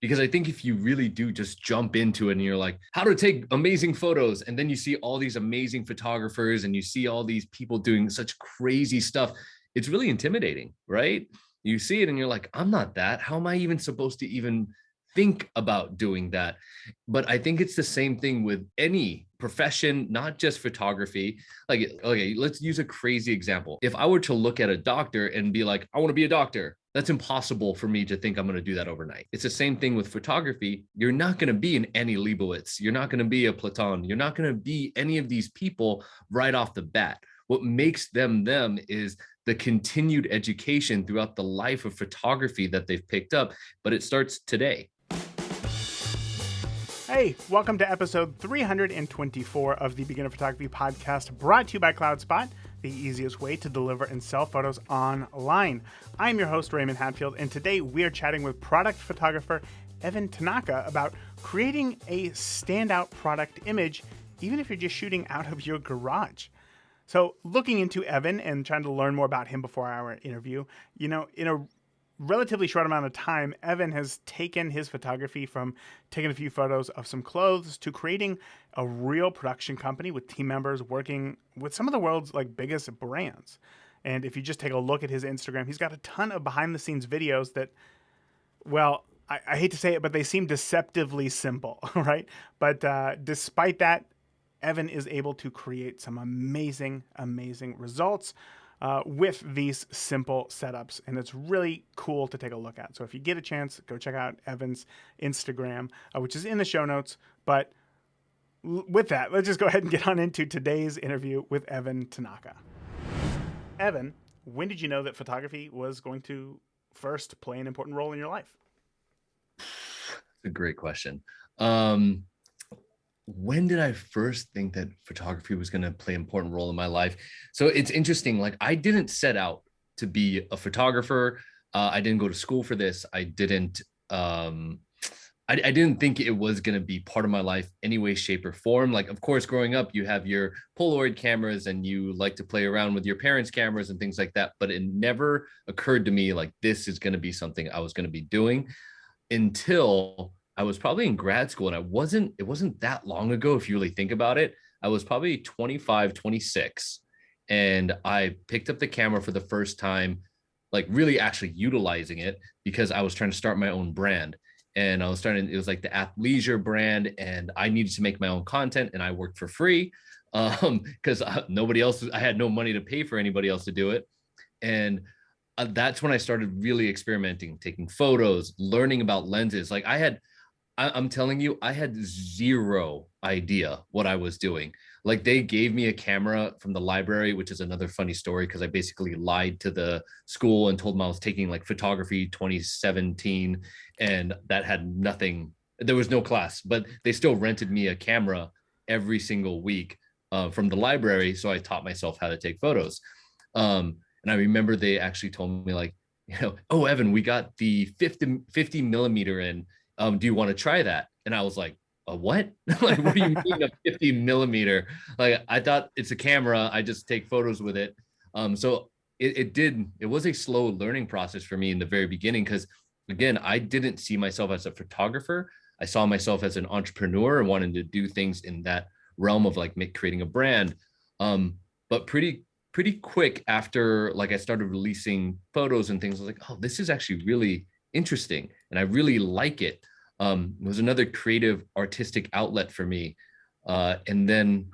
Because I think if you really do just jump into it and you're like, how to take amazing photos, and then you see all these amazing photographers and you see all these people doing such crazy stuff, it's really intimidating, right? You see it and you're like, I'm not that. How am I even supposed to even think about doing that? But I think it's the same thing with any profession, not just photography. Like, okay, let's use a crazy example. If I were to look at a doctor and be like, I want to be a doctor, that's impossible for me to think I'm going to do that overnight. It's the same thing with photography. You're not going to be an Annie Leibovitz. You're not going to be a Platon. You're not going to be any of these people right off the bat. What makes them them is the continued education throughout the life of photography that they've picked up, but it starts today. Hey, welcome to episode 324 of the Beginner Photography Podcast, brought to you by CloudSpot, the easiest way to deliver and sell photos online. I'm your host, Raymond Hatfield, and today we are chatting with product photographer Evan Tanaka about creating a standout product image, even if you're just shooting out of your garage. So looking into Evan and trying to learn more about him before our interview, in a relatively short amount of time, Evan has taken his photography from taking a few photos of some clothes to creating a real production company with team members working with some of the world's biggest brands. And if you just take a look at his Instagram, he's got a ton of behind the scenes videos that, well, I hate to say it, but they seem deceptively simple, right? But despite that, Evan is able to create some amazing, amazing results with these simple setups, and it's really cool to take a look at. So if you get a chance, go check out Evan's Instagram, which is in the show notes. But with that, let's just go ahead and get on into today's interview with Evan Tanaka. Evan, when did you know that photography was going to first play an important role in your life? That's a great question. When did I first think that photography was going to play an important role in my life? So it's interesting. Like, I didn't set out to be a photographer. I didn't go to school for this. I didn't think it was going to be part of my life any way, shape, or form. Like, of course, growing up, you have your Polaroid cameras and you like to play around with your parents' cameras and things like that. But it never occurred to me like this is going to be something I was going to be doing until I was probably in grad school, and it wasn't that long ago. If you really think about it, I was probably 25, 26, and I picked up the camera for the first time, like really actually utilizing it because I was trying to start my own brand. And it was like the athleisure brand, and I needed to make my own content, and I worked for free because I had no money to pay for anybody else to do it. And that's when I started really experimenting, taking photos, learning about lenses. I'm telling you, I had zero idea what I was doing. Like, they gave me a camera from the library, which is another funny story because I basically lied to the school and told them I was taking like photography 2017, and that had nothing. There was no class, but they still rented me a camera every single week from the library. So I taught myself how to take photos. And I remember they actually told me oh, Evan, we got the 50 millimeter in. Do you want to try that? And I was like, a what? Like, what do you mean a 50 millimeter? Like, I thought it's a camera. I just take photos with it. So it was a slow learning process for me in the very beginning. Cause again, I didn't see myself as a photographer. I saw myself as an entrepreneur and wanting to do things in that realm of creating a brand. But pretty quick after I started releasing photos and things, I was like, oh, this is actually really interesting and I really like it. It was another creative artistic outlet for me. And then,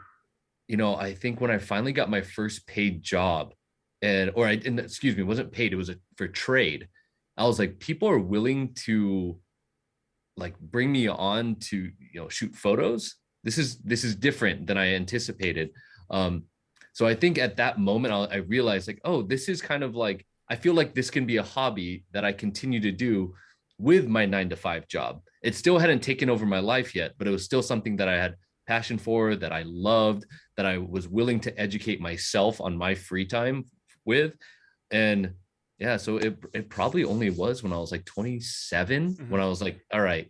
I think when I finally got my first paid job it wasn't paid, it was for trade. I was like, people are willing to bring me on to, shoot photos. This is different than I anticipated. So I think at that moment, I realized oh, this is kind of I feel like this can be a hobby that I continue to do with my 9-to-5 job. It still hadn't taken over my life yet, but it was still something that I had passion for, that I loved, that I was willing to educate myself on my free time with. And yeah, so it probably only was when I was 27, when I was like, all right,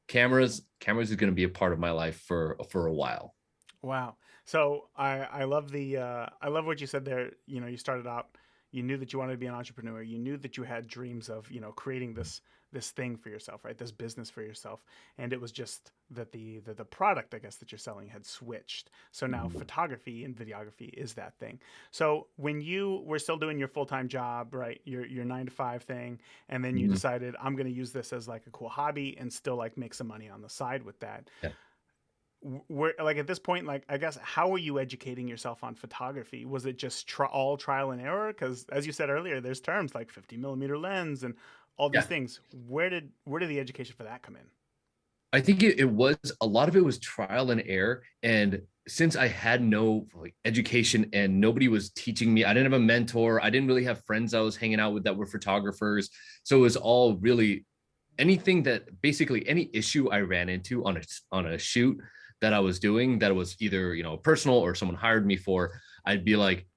cameras is going to be a part of my life for a while. Wow. So I love I love what you said there. You started out, you knew that you wanted to be an entrepreneur, you knew that you had dreams of, creating this thing for yourself, right? This business for yourself. And it was just that the product, I guess, that you're selling had switched. So now photography and videography is that thing. So when you were still doing your full-time job, right, your 9 to 5 thing, and then you Mhm. decided I'm going to use this as like a cool hobby and still like make some money on the side with that. Yeah. Where, like, at this point, like, I guess, how were you educating yourself on photography? Was it just all trial and error? Because as you said earlier, there's terms like 50 millimeter lens and all these Yeah. things. Where did the education for that come in? I think it was a lot of it was trial and error. And since I had no like education and nobody was teaching me, I didn't have a mentor. I didn't really have friends I was hanging out with that were photographers. So it was all really anything that basically any issue I ran into on a shoot that I was doing that was either, personal or someone hired me for, I'd be like,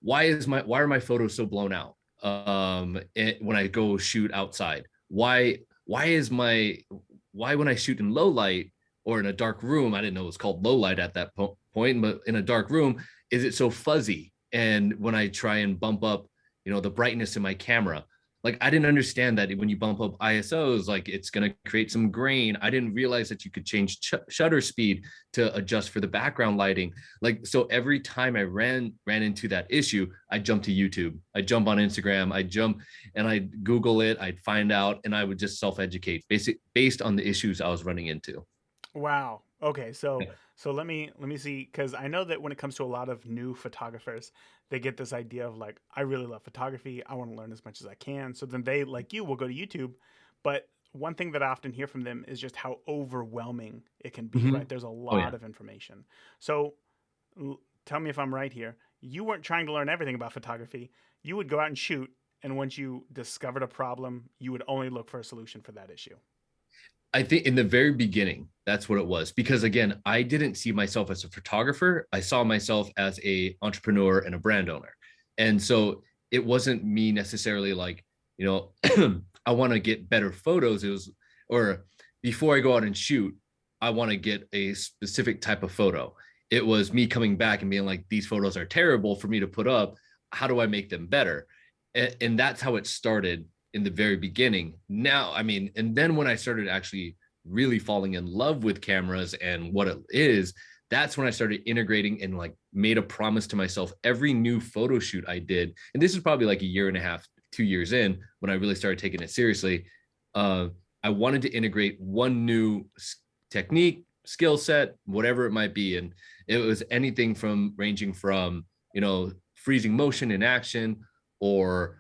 why are my photos so blown out? When I go shoot outside, why is my why when I shoot in low light or in a dark room, I didn't know it was called low light at that point, but in a dark room, is it so fuzzy? And when I try and bump up, the brightness in my camera, like I didn't understand that when you bump up ISOs, like it's going to create some grain. I didn't realize that you could change shutter speed to adjust for the background lighting. Like, so every time I ran into that issue, I jump to YouTube, I jump on Instagram, I jump and I Google it, I'd find out, and I would just self-educate based on the issues I was running into. Wow. Okay, so Yeah. let me see, because I know that when it comes to a lot of new photographers, they get this idea of like, I really love photography. I want to learn as much as I can. So then they, like you, will go to YouTube. But one thing that I often hear from them is just how overwhelming it can be, Mm-hmm. right? There's a Oh yeah. lot of information. So tell me if I'm right here. You weren't trying to learn everything about photography. You would go out and shoot, and once you discovered a problem, you would only look for a solution for that issue. I think in the very beginning, that's what it was. Because again, I didn't see myself as a photographer. I saw myself as a entrepreneur and a brand owner. And so it wasn't me necessarily like, you know, I want to get better photos. It was, or before I go out and shoot, I want to get a specific type of photo. It was me coming back and being like, these photos are terrible for me to put up. How do I make them better? And that's how it started in the very beginning. Now, I mean, and then when I started actually really falling in love with cameras and what it is, that's when I started integrating and like made a promise to myself every new photo shoot I did. And this is probably like a year and a half, 2 years in when I really started taking it seriously. Uh, I wanted to integrate one new technique, skill set, whatever it might be. And it was anything from ranging from, freezing motion in action or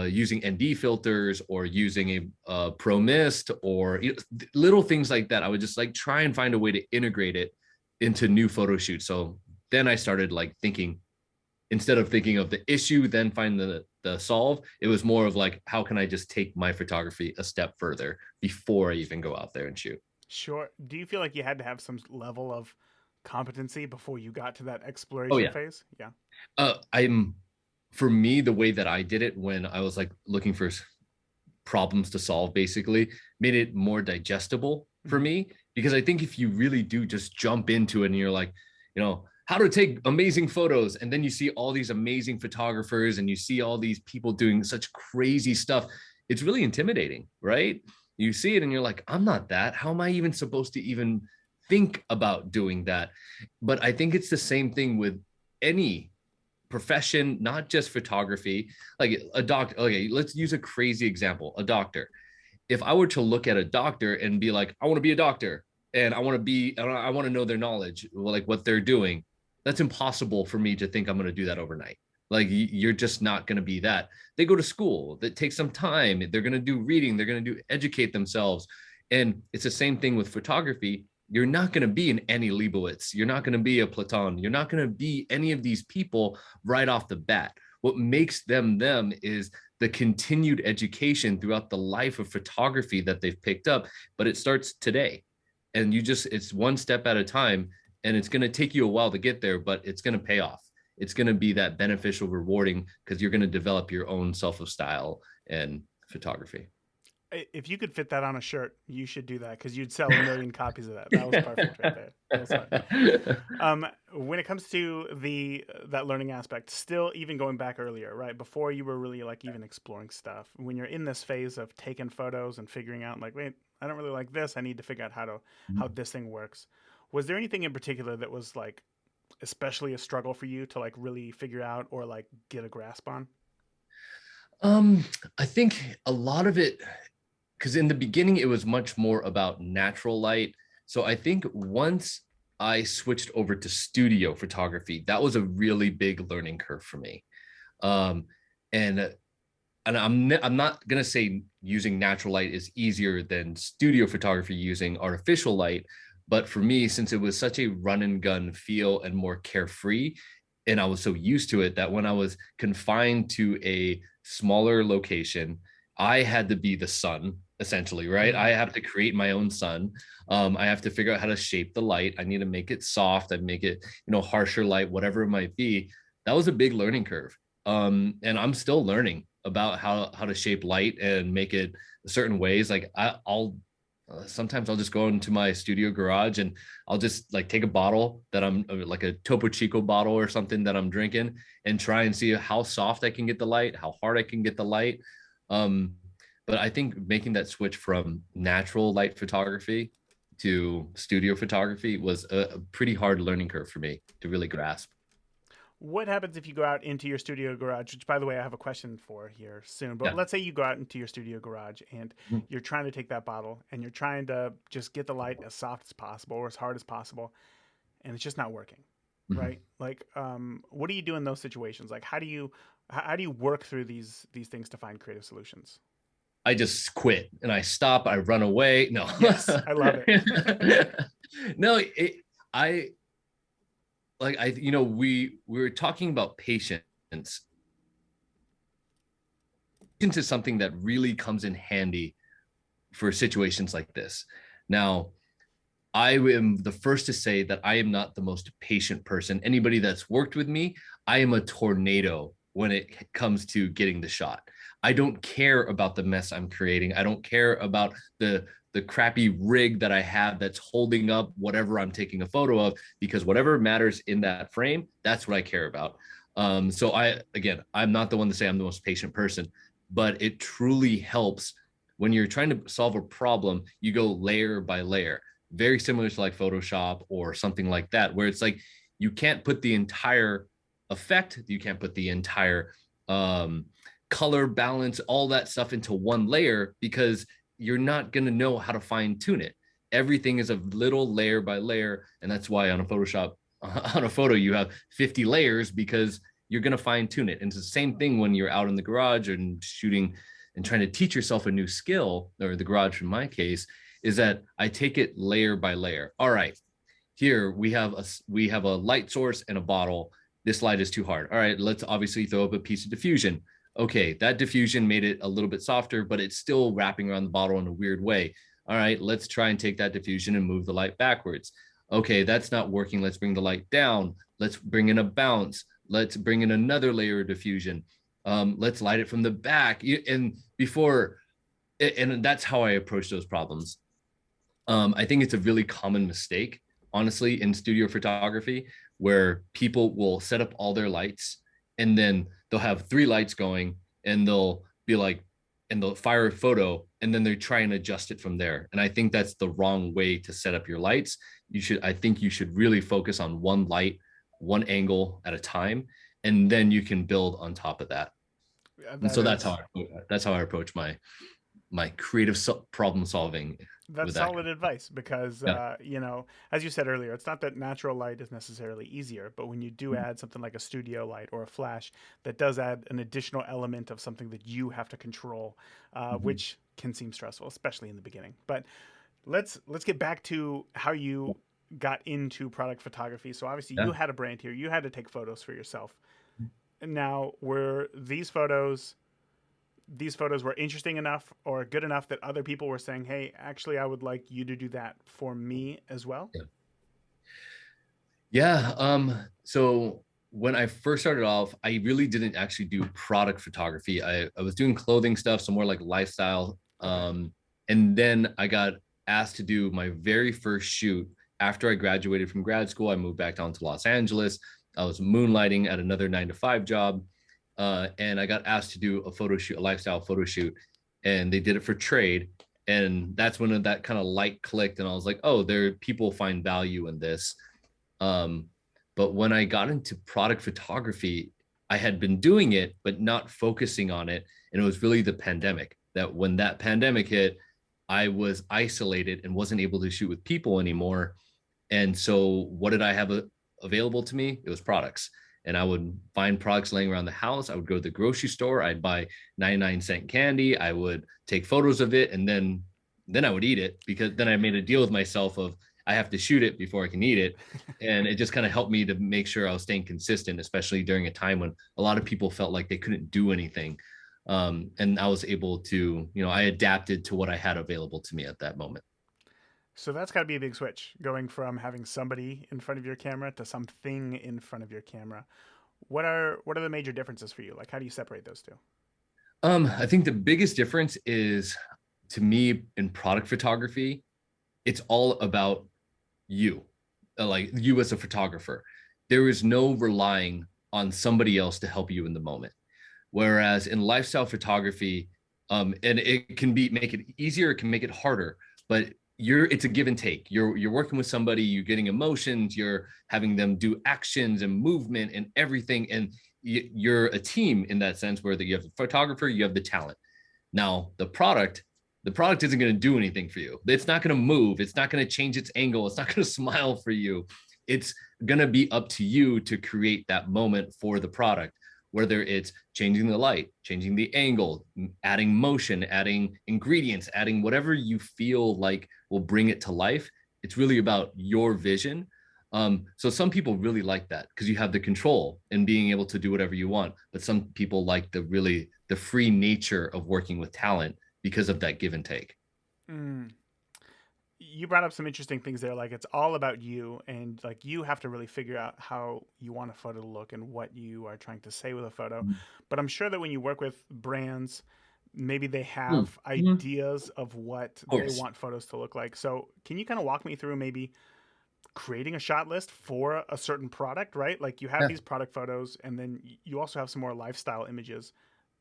using ND filters or using a Pro Mist or little things like that. I would just like try and find a way to integrate it into new photo shoots. So then I started like thinking, instead of thinking of the issue, then find the solve. It was more of like, how can I just take my photography a step further before I even go out there and shoot? Sure. Do you feel like you had to have some level of competency before you got to that Oh exploration yeah. phase? Yeah. I'm for me, the way that I did it when I was like looking for problems to solve basically made it more digestible for Hmm. me, because I think if you really do just jump into it and you're like, how to take amazing photos, and then you see all these amazing photographers and you see all these people doing such crazy stuff, it's really intimidating, right? You see it and you're like, I'm not that. How am I even supposed to even think about doing that? But I think it's the same thing with any profession, not just photography. Like a doctor, okay, let's use a crazy example, a doctor. If I were to look at a doctor and be like, I want to be a doctor and I want to know their knowledge, like what they're doing, that's impossible for me to think I'm going to do that overnight. Like you're just not going to be that. They go to school, that takes some time. They're going to do reading, they're going to do educate themselves. And it's the same thing with photography. You're not going to be an Annie Leibovitz. You're not going to be a Platon. You're not going to be any of these people right off the bat. What makes them them is the continued education throughout the life of photography that they've picked up. But it starts today. And it's one step at a time. And it's going to take you a while to get there, but it's going to pay off. It's going to be that beneficial, rewarding, because you're going to develop your own self of style and photography. If you could fit that on a shirt, you should do that because you'd sell a million copies of that. That was perfect right there. Well said. When it comes to the that learning aspect, still even going back earlier, right before you were really like even exploring stuff, when you're in this phase of taking photos and figuring out like, wait, I don't really like this. I need to figure out how this thing works. Was there anything in particular that was like especially a struggle for you to like really figure out or like get a grasp on? Um, I think a lot of it, because in the beginning it was much more about natural light. So I think once I switched over to studio photography, that was a really big learning curve for me. Um, and I'm not gonna say using natural light is easier than studio photography using artificial light, but for me, since it was such a run and gun feel and more carefree, and I was so used to it that when I was confined to a smaller location, I had to be the sun essentially, right? I Mm-hmm. have to create my own sun. I have to figure out how to shape the light. I need to make it soft. I make it, harsher light, whatever it might be. That was a big learning curve. And I'm still learning about how to shape light and make it certain ways. Like I'll sometimes I'll just go into my studio garage and I'll just like take a bottle that I'm like a Topo Chico bottle or something that I'm drinking and try and see how soft I can get the light, how hard I can get the light. Um, but I think making that switch from natural light photography to studio photography was a pretty hard learning curve for me to really grasp. What happens if you go out into your studio garage, which by the way I have a question for here soon, but Yeah. let's say you go out into your studio garage and you're trying to take that bottle and you're trying to just get the light as soft as possible or as hard as possible and it's just not working, Mm-hmm. right? Like what do you do in those situations? Like how do you work through these things to find creative solutions? I just quit and I stop. I run away. No, Yes, I love it. no. I like we were talking about patience. Patience is something that really comes in handy for situations like this. Now, I am the first to say that I am not the most patient person. Anybody that's worked with me, I am a tornado when it comes to getting the shot. I don't care about the mess I'm creating. I don't care about the crappy rig that I have that's holding up whatever I'm taking a photo of, because whatever matters in that frame, that's what I care about. So I'm not the one to say I'm the most patient person, but it truly helps when you're trying to solve a problem. You go layer by layer, very similar to like Photoshop or something like that, where it's like you can't put the entire effect, you can't put the entire um, color balance, all that stuff into one layer because you're not going to know how to fine tune it. Everything is a little layer by layer. And that's why on a Photoshop, on a photo, you have 50 layers because you're going to fine tune it. And it's the same thing when you're out in the garage and shooting and trying to teach yourself a new skill, or the garage in my case, is that I take it layer by layer. All right, here we have a light source and a bottle. This light is too hard. All right, let's obviously throw up a piece of diffusion. Okay, that diffusion made it a little bit softer, but it's still wrapping around the bottle in a weird way. All right, let's try and take that diffusion and move the light backwards. Okay, that's not working. Let's bring the light down. Let's bring in a bounce. Let's bring in another layer of diffusion. Let's light it from the back. And before, and that's how I approach those problems. I think it's a really common mistake, honestly, in studio photography, where people will set up all their lights and then they'll have three lights going and they'll be like, and they'll fire a photo and then they try and adjust it from there. And I think that's the wrong way to set up your lights. I think you should really focus on one light, one angle at a time, and then you can build on top of that. And That so is that's how I approach my creative problem solving That's with that. solid advice because, Yeah. as you said earlier, it's not that natural light is necessarily easier, but when you do add something like a studio light or a flash, that does add an additional element of something that you have to control, Mhm. which can seem stressful, especially in the beginning. But let's get back to how you got into product photography. So obviously you Yeah. had a brand here, you had to take photos for yourself. And now were these photos were interesting enough or good enough that other people were saying, "Hey, actually, I would like you to do that for me as well." Yeah. Yeah. So when I first started off, I really didn't actually do product photography. I was doing clothing stuff, so more like lifestyle Okay. And then I got asked to do my very first shoot after I graduated from grad school. I moved back down to Los Angeles. I was moonlighting at another 9 to 5 job. And I got asked to do a photo shoot, a lifestyle photo shoot. And they did it for trade. And that's when that kind of light clicked. And I was like, oh, there people find value in this. Um, but when I got into product photography, I had been doing it, but not focusing on it. And it was really the pandemic that when that pandemic hit, I was isolated and wasn't able to shoot with people anymore. And so, what did I have available to me? It was products. And I would find products laying around the house. I would go to the grocery store. I'd buy 99-cent candy. I would take photos of it, and then I would eat it, because then I made a deal with myself of I have to shoot it before I can eat it. And it just kind of helped me to make sure I was staying consistent, especially during a time when a lot of people felt like they couldn't do anything. And I was able to, I adapted to what I had available to me at that moment. So that's got to be a big switch, going from having somebody in front of your camera to something in front of your camera. What are the major differences for you? Like, how do you separate those two? I think the biggest difference is, to me, in product photography, it's all about you, like you as a photographer. There is no relying on somebody else to help you in the moment. Whereas in lifestyle photography, and it can be make it easier, it can make it harder, but it's a give and take. You're working with somebody, you're getting emotions, you're having them do actions and movement and everything, and you're a team in that sense, where you have the photographer, you have the talent. Now the product isn't going to do anything for you. It's not going to move. It's not going to change its angle. It's not going to smile for you. It's going to be up to you to create that moment for the product, whether it's changing the light, changing the angle, adding motion, adding ingredients, adding whatever you feel like will bring it to life. It's really about your vision. So some people really like that because you have the control and being able to do whatever you want. But some people like the free nature of working with talent because of that give and take. Mm. You brought up some interesting things there. Like, it's all about you, and like you have to really figure out how you want a photo to look and what you are trying to say with a photo. But I'm sure that when you work with brands, maybe they Mm-hmm. have Of ideas of what they course. want photos to look like. So, can you kind of walk me through maybe creating a shot list for a certain product, right? Like, you have Yeah. these product photos, and then you also have some more lifestyle images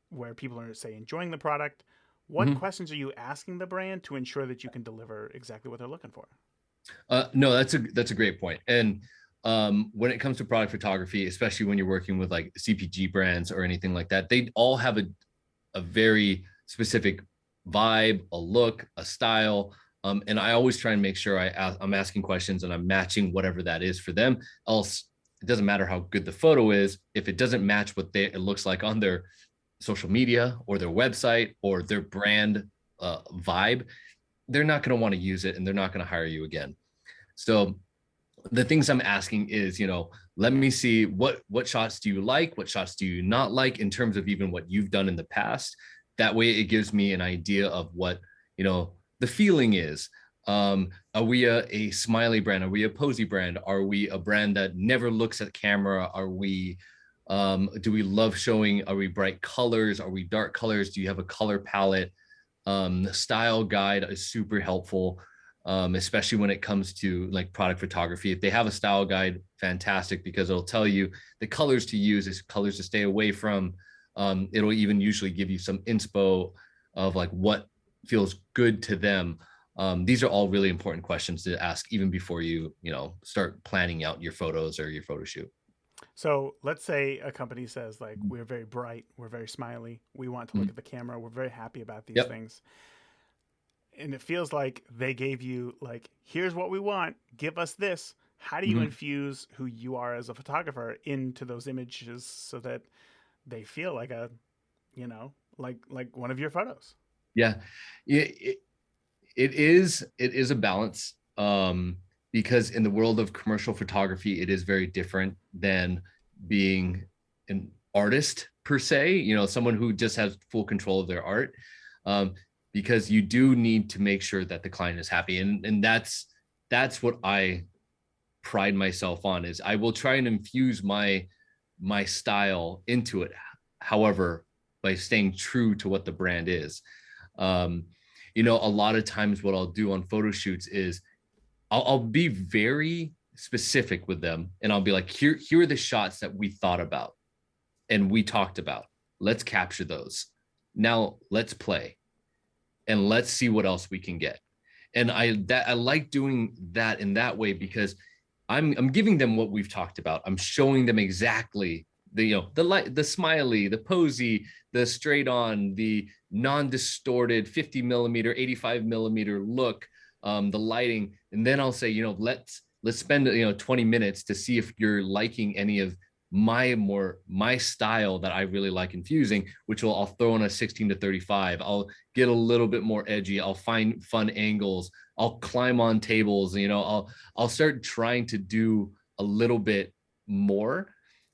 where people are, say, enjoying the product. What Mhm. questions are you asking the brand to ensure that you can deliver exactly what they're looking for? No, that's a great point. And when it comes to product photography, especially when you're working with like CPG brands or anything like that, they all have a very specific vibe, a look, a style. And I always try and make sure I'm asking questions and I'm matching whatever that is for them. Else, it doesn't matter how good the photo is if it doesn't match what it looks like on their social media or their website or their brand vibe. They're not going to want to use it and they're not going to hire you again. So the things I'm asking is, let me see what shots do you like, what shots do you not like in terms of even what you've done in the past. That way, it gives me an idea of what the feeling is. Are we a smiley brand? Are we a posy brand? Are we a brand that never looks at camera? Are we do we love showing? Are we bright colors? Are we dark colors? Do you have a color palette? The style guide is super helpful, especially when it comes to like product photography. If they have a style guide, fantastic, because it'll tell you the colors to use, is colors to stay away from. It'll even usually give you some inspo of like what feels good to them. These are all really important questions to ask even before you start planning out your photos or your photo shoot. So let's say a company says, like, we're very bright, we're very smiley, we want to look Mhm. at the camera, we're very happy about these Yep. things. And it feels like they gave you, like, here's what we want, give us this. How do you Mhm. infuse who you are as a photographer into those images so that they feel like like one of your photos? Yeah. It is a balance, because in the world of commercial photography it is very different than being an artist per se, someone who just has full control of their art, um, because you do need to make sure that the client is happy, and that's what I pride myself on, is I will try and infuse my style into it, however, by staying true to what the brand is. um, A lot of times what I'll do on photo shoots is I'll be very specific with them, and I'll be like, here are the shots that we thought about and we talked about. Let's capture those. Now let's play and let's see what else we can get. And I like doing that in that way because I'm giving them what we've talked about. I'm showing them exactly the light, the smiley, the posy, the straight on, the non-distorted 50 millimeter, 85 millimeter look, the lighting. And then I'll say, let's spend 20 minutes to see if you're liking any of my style that I really like infusing, which I'll throw in a 16-35. I'll get a little bit more edgy. I'll find fun angles. I'll climb on tables. I'll start trying to do a little bit more,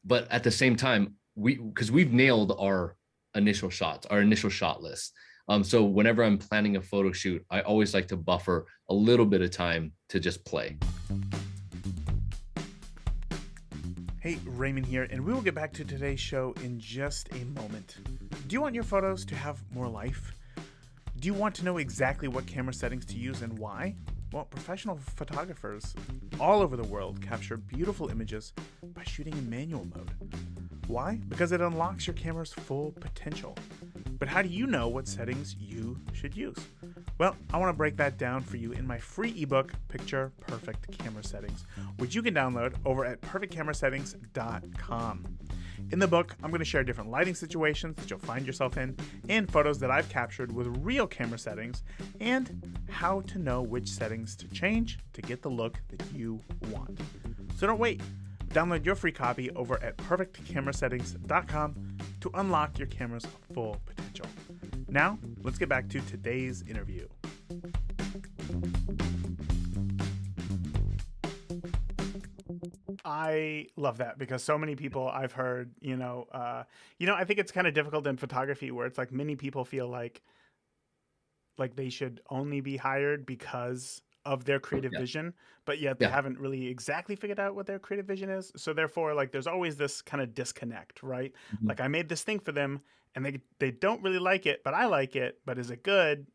but at the same time, because we've nailed our initial shots, our initial shot list. So whenever I'm planning a photo shoot, I always like to buffer a little bit of time to just play. Hey, Raymond here, and we will get back to today's show in just a moment. Do you want your photos to have more life? Do you want to know exactly what camera settings to use and why? Well, professional photographers all over the world capture beautiful images by shooting in manual mode. Why? Because it unlocks your camera's full potential. But how do you know what settings you should use? Well, I want to break that down for you in my free ebook, Picture Perfect Camera Settings, which you can download over at perfectcamerasettings.com. In the book, I'm going to share different lighting situations that you'll find yourself in and photos that I've captured with real camera settings and how to know which settings to change to get the look that you want. So don't wait. Download your free copy over at perfectcamerasettings.com to unlock your camera's full potential. Now, let's get back to today's interview. I love that because so many people I've heard, I think it's kind of difficult in photography where it's like many people feel like they should only be hired because of their creative vision, but yet they haven't really exactly figured out what their creative vision is. So therefore, there's always this kind of disconnect, right? Mm-hmm. Like I made this thing for them and they don't really like it, but I like it, but is it good?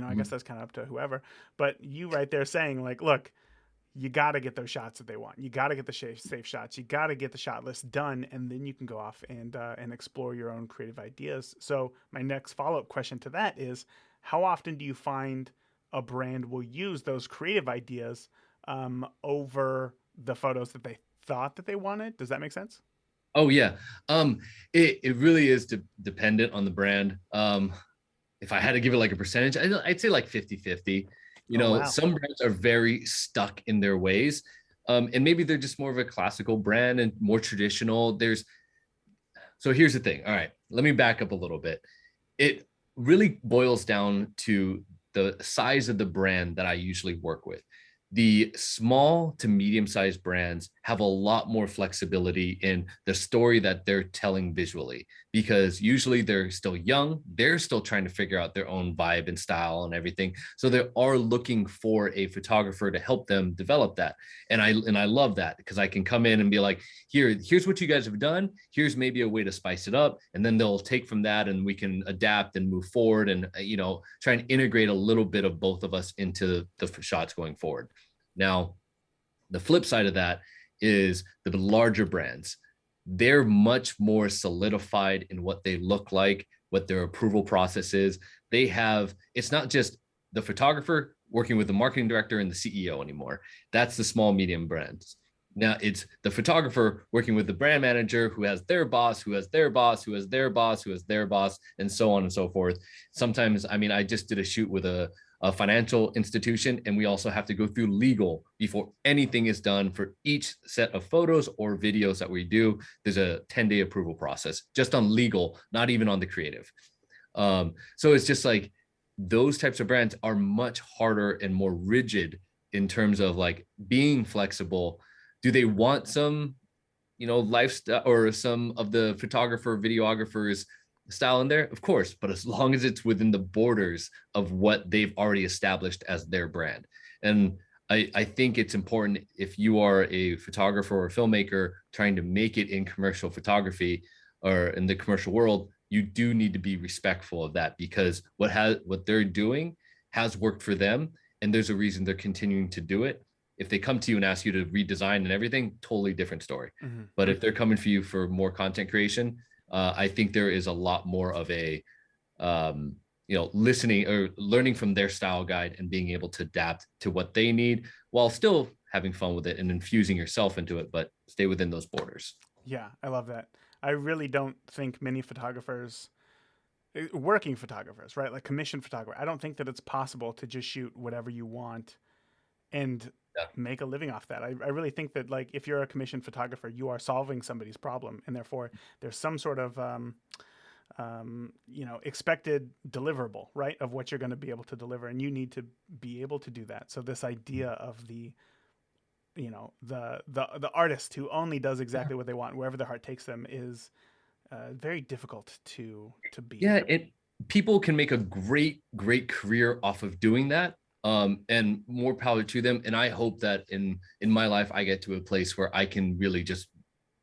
I guess that's kind of up to whoever, but you right there saying look, you got to get those shots that they want. You got to get the safe shots. You got to get the shot list done, and then you can go off and explore your own creative ideas. So my next follow-up question to that is, how often do you find a brand will use those creative ideas over the photos that they thought that they wanted? Does that make sense? Oh yeah. It really is dependent on the brand. If I had to give it a percentage, I'd say 50-50. Wow. Some brands are very stuck in their ways. And maybe they're just more of a classical brand and more traditional. So here's the thing. All right, let me back up a little bit. It really boils down to the size of the brand that I usually work with. The small to medium-sized brands have a lot more flexibility in the story that they're telling visually, because usually they're still young, they're still trying to figure out their own vibe and style and everything. So they are looking for a photographer to help them develop that. And I love that because I can come in and be like, here's what you guys have done. Here's maybe a way to spice it up. And then they'll take from that and we can adapt and move forward and, try and integrate a little bit of both of us into the shots going forward. Now, the flip side of that is the larger brands. They're much more solidified in what they look like, what their approval process is. It's not just the photographer working with the marketing director and the CEO anymore. That's the small, medium brands. Now it's the photographer working with the brand manager who has their boss, who has their boss, who has their boss, who has their boss, and so on and so forth. Sometimes, I just did a shoot with a financial institution, and we also have to go through legal before anything is done for each set of photos or videos that we do. There's a 10-day approval process just on legal, not even on the creative. So it's just those types of brands are much harder and more rigid in terms of being flexible. Do they want some, lifestyle or some of the photographer, videographers style in there? Of course, but as long as it's within the borders of what they've already established as their brand. And I think it's important, if you are a photographer or a filmmaker trying to make it in commercial photography or in the commercial world, you do need to be respectful of that, because what they're doing has worked for them and there's a reason they're continuing to do it. If they come to you and ask you to redesign and everything, totally different story. Mhm. But if they're coming for you for more content creation, I think there is a lot more of a listening or learning from their style guide and being able to adapt to what they need while still having fun with it and infusing yourself into it, but stay within those borders. Yeah, I love that. I really don't think many photographers, working photographers, right? Like commissioned photographer, I don't think that it's possible to just shoot whatever you want and Yeah. make a living off that. I really think that like if you're a commissioned photographer, you are solving somebody's problem, and therefore there's some sort of expected deliverable, right, of what you're going to be able to deliver, and you need to be able to do that. So this idea of the artist who only does exactly what they want wherever their heart takes them is very difficult to be. Yeah, it people can make a great career off of doing that. And more power to them. And I hope that in my life I get to a place where I can really just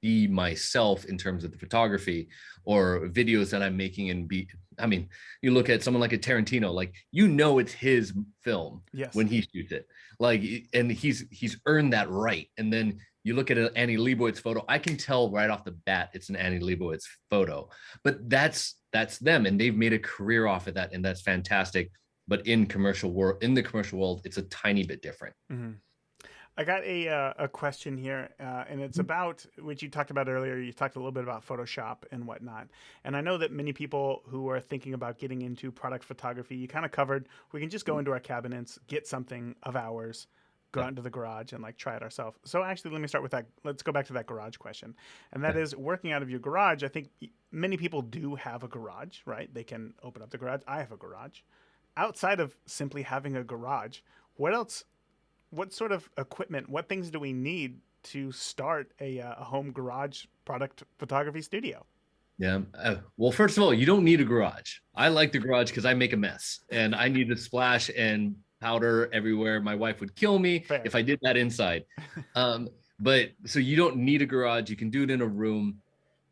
be myself in terms of the photography or videos that I'm making and be I mean, you look at someone like a Tarantino, like it's his film Yes. when he shoots it. Like and he's earned that right. And then you look at an Annie Leibovitz photo, I can tell right off the bat it's an Annie Leibovitz photo. But that's them and they've made a career off of that and that's fantastic. But in the commercial world, it's a tiny bit different. Mm-hmm. I got a question here, and it's about what you talked about earlier. You talked a little bit about Photoshop and whatnot, and I know that many people who are thinking about getting into product photography, you kind of covered. We can just go into our cabinets, get something of ours, go Yeah. out into the garage, and like try it ourselves. So actually, let me start with that. Let's go back to that garage question, and that Yeah. is working out of your garage. I think many people do have a garage, right? They can open up the garage. I have a garage. Outside of simply having a garage, what else? What sort of equipment, what things do we need to start a home garage product photography studio? Yeah. Well, first of all, you don't need a garage. I like the garage because I make a mess and I need to splash and powder everywhere. My wife would kill me Fair. if I did that inside. Um, but so you don't need a garage. You can do it in a room.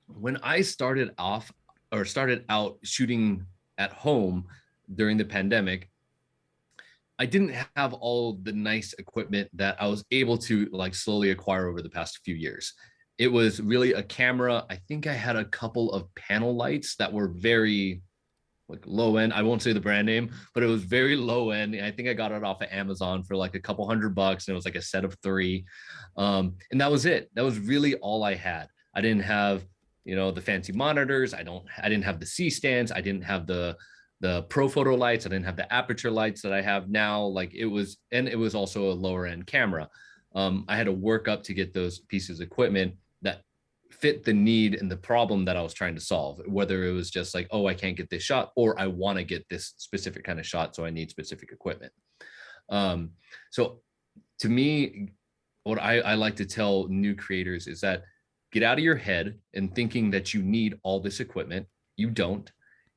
When I started out shooting at home during the pandemic, I didn't have all the nice equipment that I was able to like slowly acquire over the past few years. It was really a camera. I think I had a couple of panel lights that were very like low end. I won't say the brand name, but it was very low end. I think I got it off of Amazon for like a couple $100, and it was like a set of three. And that was it. That was really all I had. I didn't have, the fancy monitors. I didn't have the C stands. I didn't have the pro photo lights. I didn't have the aperture lights that I have now. Like it was also a lower end camera. I had to work up to get those pieces of equipment that fit the need and the problem that I was trying to solve, whether it was just like, oh, I can't get this shot, or I want to get this specific kind of shot, so I need specific equipment. So to me, what I like to tell new creators is that get out of your head and thinking that you need all this equipment. You don't.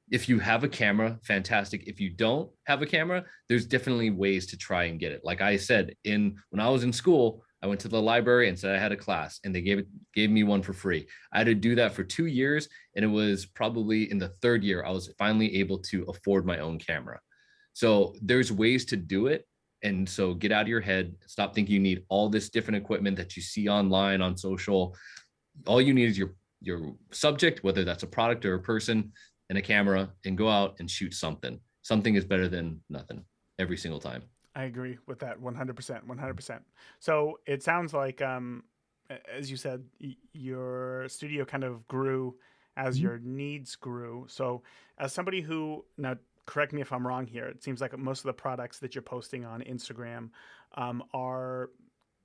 If you have a camera, fantastic. If you don't have a camera, there's definitely ways to try and get it. Like I said, when I was in school, I went to the library and said I had a class, and they gave me one for free. I had to do that for 2 years, and it was probably in the third year I was finally able to afford my own camera. So there's ways to do it. And so get out of your head, stop thinking you need all this different equipment that you see online on social. All you need is your subject, whether that's a product or a person, and a camera, and go out and shoot something. Something is better than nothing every single time. I agree with that 100%. 100%. So it sounds like, as you said, your studio kind of grew as your needs grew. So, as somebody who, now correct me if I'm wrong here, it seems like most of the products that you're posting on Instagram are,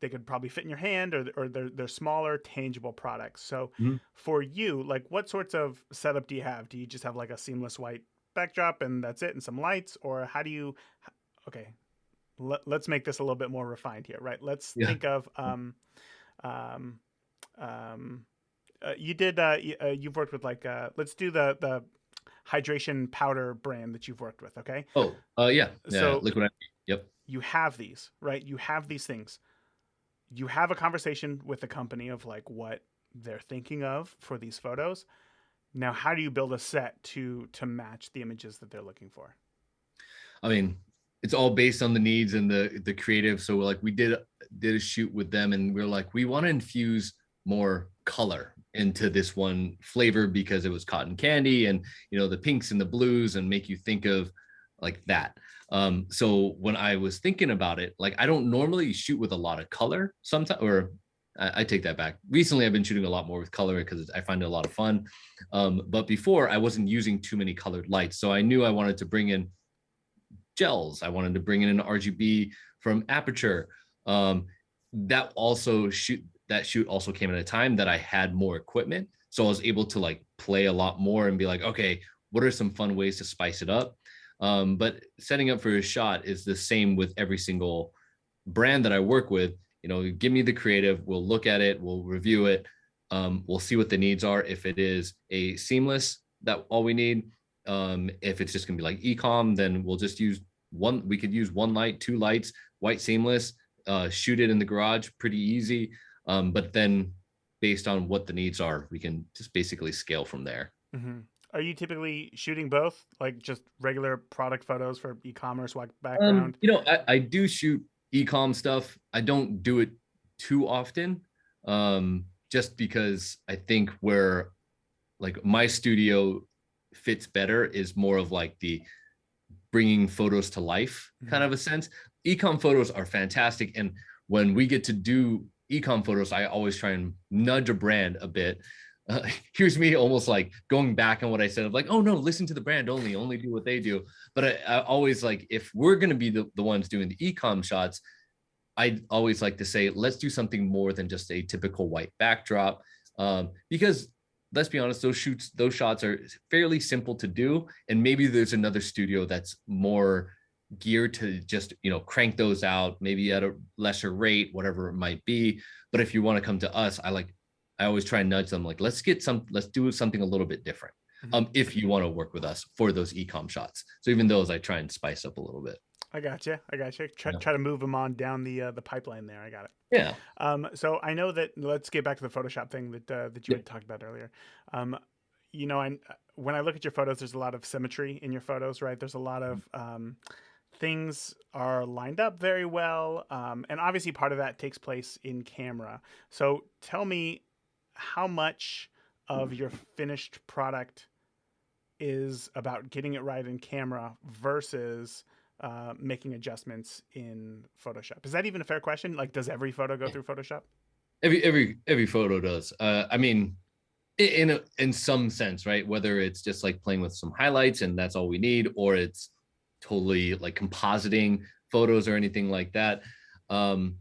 they could probably fit in your hand, or they're smaller, tangible products. So, Mhm. for you, like what sorts of setup do you have? Do you just have like a seamless white backdrop and that's it, and some lights? Or how do you, okay, let's make this a little bit more refined here, right? Let's Yeah. think of um, um, you've worked with like let's do the hydration powder brand that you've worked with, okay? Oh, yeah. Yeah. So Liquid IV. Yep. you have these, right? You have these things. You have a conversation with the company of like what they're thinking of for these photos. Now, how do you build a set to match the images that they're looking for? I mean, it's all based on the needs and the creative. So like we did a shoot with them, and we are like, we want to infuse more color into this one flavor because it was cotton candy, and the pinks and the blues, and make you think of like that. So when I was thinking about it, like I don't normally shoot with a lot of color sometimes, or I take that back. Recently, I've been shooting a lot more with color because I find it a lot of fun. But before, I wasn't using too many colored lights, so I knew I wanted to bring in gels. I wanted to bring in an RGB from Aperture. Um, that shoot also came at a time that I had more equipment, so I was able to like play a lot more and be like, okay, what are some fun ways to spice it up? But setting up for a shot is the same with every single brand that I work with. Give me the creative, we'll look at it, we'll review it, we'll see what the needs are. If it is a seamless, that all we need. If it's just gonna be like ecom, then we'll just use one. We could use one light, two lights, white seamless, shoot it in the garage, pretty easy. But then based on what the needs are, we can just basically scale from there. Mm-hmm. Are you typically shooting both, like just regular product photos for e-commerce like Um, background? you know, I do shoot ecom stuff. I don't do it too often, just because I think where like my studio fits better is more of like the bringing photos to life kind Mm-hmm. of a sense. Ecom photos are fantastic, and when we get to do ecom photos, I always try and nudge a brand a bit. Here's me almost like going back on what I said of like, oh no, listen to the brand, only do what they do. But I always like, if we're going to be the ones doing the ecom shots, I always like to say, let's do something more than just a typical white backdrop. Because let's be honest, those shots are fairly simple to do. And maybe there's another studio that's more geared to just, crank those out, maybe at a lesser rate, whatever it might be. But if you want to come to us, I always try and nudge them like, let's do something a little bit different. Mm-hmm. If you want to work with us for those ecom shots. So even those, I try and spice up a little bit. I got you. I got you. Try, Yeah. try to move them on down the pipeline there. I got it. Yeah. So I know that. Let's get back to the Photoshop thing that you Yeah. had talked about earlier. Um, when I look at your photos, there's a lot of symmetry in your photos, right? There's a lot of things are lined up very well, and obviously part of that takes place in camera. So tell me, how much of your finished product is about getting it right in camera versus making adjustments in Photoshop? Is that even a fair question? Like, does every photo go through Photoshop? Every photo does. I mean, in some sense, right? Whether it's just like playing with some highlights and that's all we need, or it's totally like compositing photos or anything like that. Um,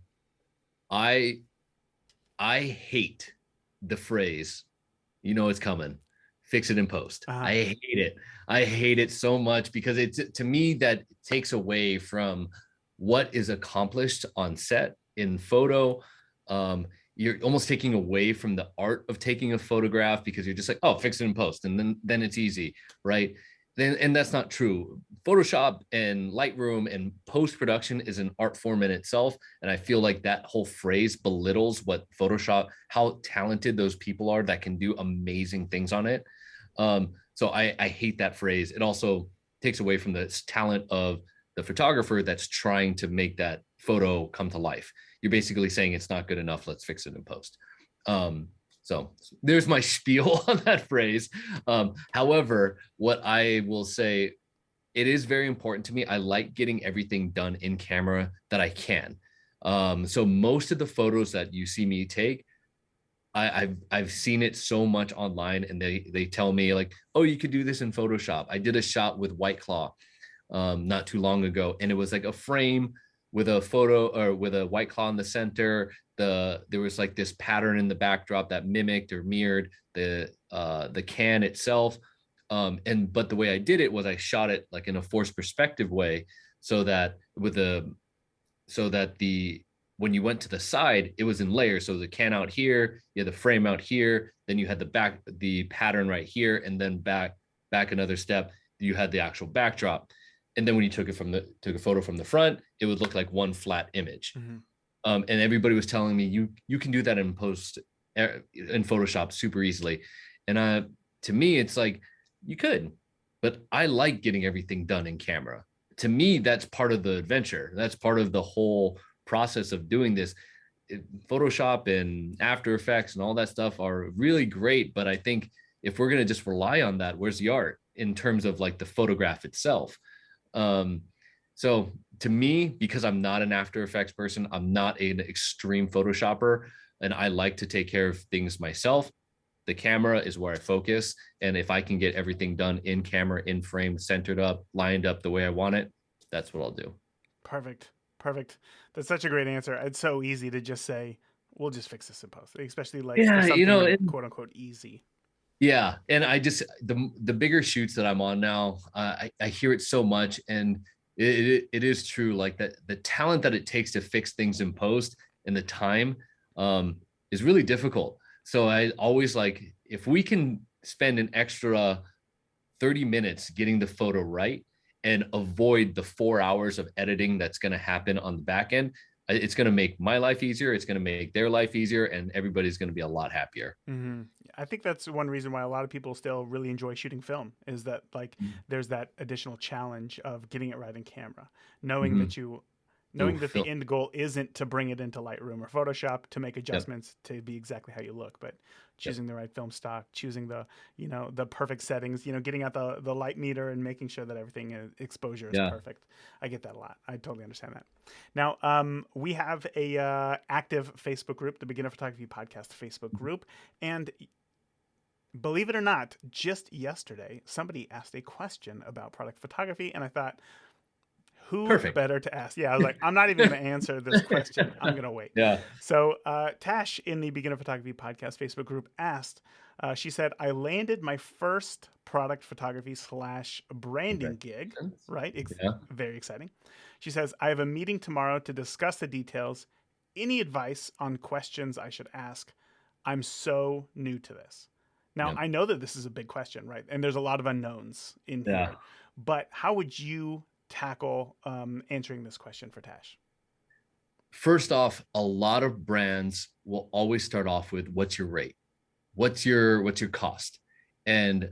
I I hate the phrase, it's coming, fix it in post. Uh-huh. I hate it. I hate it so much because it's, to me, that takes away from what is accomplished on set in photo. Um, you're almost taking away from the art of taking a photograph because you're just like, oh, fix it in post, and then it's easy, right? And that's not true. Photoshop and Lightroom and post production is an art form in itself, and I feel like that whole phrase belittles what Photoshop, how talented those people are that can do amazing things on it. So I hate that phrase. It also takes away from the talent of the photographer that's trying to make that photo come to life. You're basically saying it's not good enough, let's fix it in post. So there's my spiel on that phrase. However, what I will say, it is very important to me. I like getting everything done in camera that I can. So most of the photos that you see me take, I've seen it so much online, and they tell me like, oh, you could do this in Photoshop. I did a shot with White Claw not too long ago, and it was like a frame with a photo, or with a White Claw in the center. There was like this pattern in the backdrop that mimicked or mirrored the can itself. But the way I did it was I shot it like in a forced perspective way, so that the when you went to the side, it was in layers. So the can out here, you had the frame out here, then you had the pattern right here, and then back another step, you had the actual backdrop. And then when you took a photo from the front, it would look like one flat image. Mm-hmm. And everybody was telling me you can do that in post in Photoshop super easily. And to me, it's like, you could, but I like getting everything done in camera. to me, that's part of the adventure. That's part of the whole process of doing this. Photoshop and After Effects and all that stuff are really great, but I think if we're going to just rely on that, where's the art in terms of like the photograph itself? um so to me, because I'm not an After Effects person, I'm not an extreme photoshopper, and I like to take care of things myself, the camera is where I focus. And if I can get everything done in camera, in frame, centered up, lined up the way I want it, that's what I'll do. Perfect. Perfect. That's such a great answer. It's so easy to just say, we'll just fix this in post, especially like for Yeah, something quote unquote easy. yeah, and I just the bigger shoots that I'm on now, I hear it so much, and it is true. Like that, the talent that it takes to fix things in post and the time is really difficult. So I always like, if we can spend an extra 30 minutes getting the photo right and avoid the 4 hours of editing that's going to happen on the back end, it's going to make my life easier. It's going to make their life easier, and everybody's going to be a lot happier. Mm-hmm. I think that's one reason why a lot of people still really enjoy shooting film is that like there's that additional challenge of getting it right in camera, knowing Mm-hmm. that you Ooh, knowing that the Phil. end goal isn't to bring it into Lightroom or Photoshop to make Yep. adjustments to be exactly how you look, but Yep. choosing the right film stock, choosing the, the perfect settings, getting out the light meter and making sure that everything exposure is Yeah. perfect. I get that a lot. I totally understand that. Now, we have a active Facebook group, the Beginner Photography Podcast Facebook group, and believe it or not, just yesterday, somebody asked a question about product photography, and I thought, who Perfect. better to ask? Yeah, I was like, I'm not even going to answer this question. I'm going to wait. Yeah. So, Tash in the Beginner Photography Podcast Facebook group asked, she said, I landed my first product photography / branding gig, Congratulations. right? Yeah. Very exciting. She says, I have a meeting tomorrow to discuss the details. Any advice on questions I should ask? I'm so new to this. Now, Yeah. I know that this is a big question, right? And there's a lot of unknowns in Yeah. here. But how would you tackle answering this question for Tash? First off, a lot of brands will always start off with, what's your rate? What's your cost? And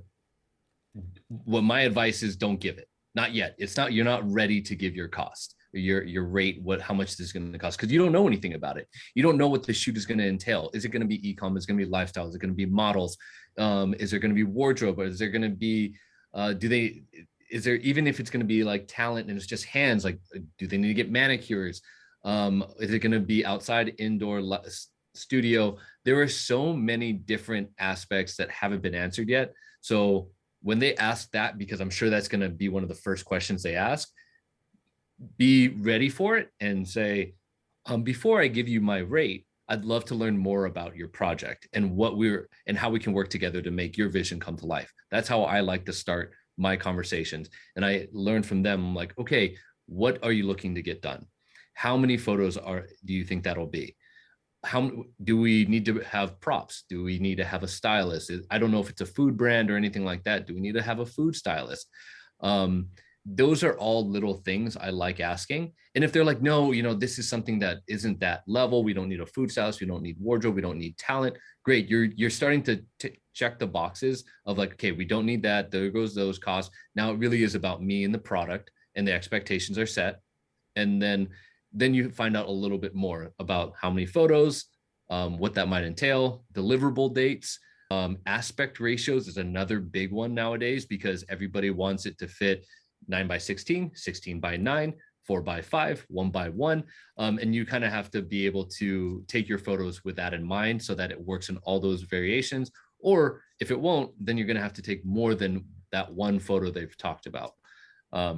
what my advice is, don't give it. Not yet. It's not, you're not ready to give your cost, your rate, how much this is going to cost, because you don't know anything about it. You don't know what the shoot is going to entail. Is it going to be ecom? Is it going to be lifestyle? Is it going to be models? Is there going to be wardrobe? Or is there going to be is there, even if it's going to be like talent and it's just hands, like do they need to get manicures? Is it going to be outside, indoor, studio? There are so many different aspects that haven't been answered yet. So when they ask that, because I'm sure that's going to be one of the first questions they ask, be ready for it and say, before I give you my rate, I'd love to learn more about your project and how we can work together to make your vision come to life. That's how I like to start my conversations. And I learn from them, I'm like, okay, what are you looking to get done? How many photos do you think that'll be? How do we need to have props? Do we need to have a stylist? I don't know if it's a food brand or anything like that. Do we need to have a food stylist? Um, those are all little things I like asking. And if they're like, no, this is something that isn't that level, we don't need a food stylist, we don't need wardrobe, we don't need talent. Great, you're starting to check the boxes of like, okay, we don't need that. There goes those costs. Now it really is about me and the product, and the expectations are set. And then you find out a little bit more about how many photos, what that might entail, deliverable dates. Aspect ratios is another big one nowadays, because everybody wants it to fit 9:16, 16:9, 4:5, 1:1. And you kind of have to be able to take your photos with that in mind so that it works in all those variations. Or if it won't, then you're going to have to take more than that one photo they've talked about. I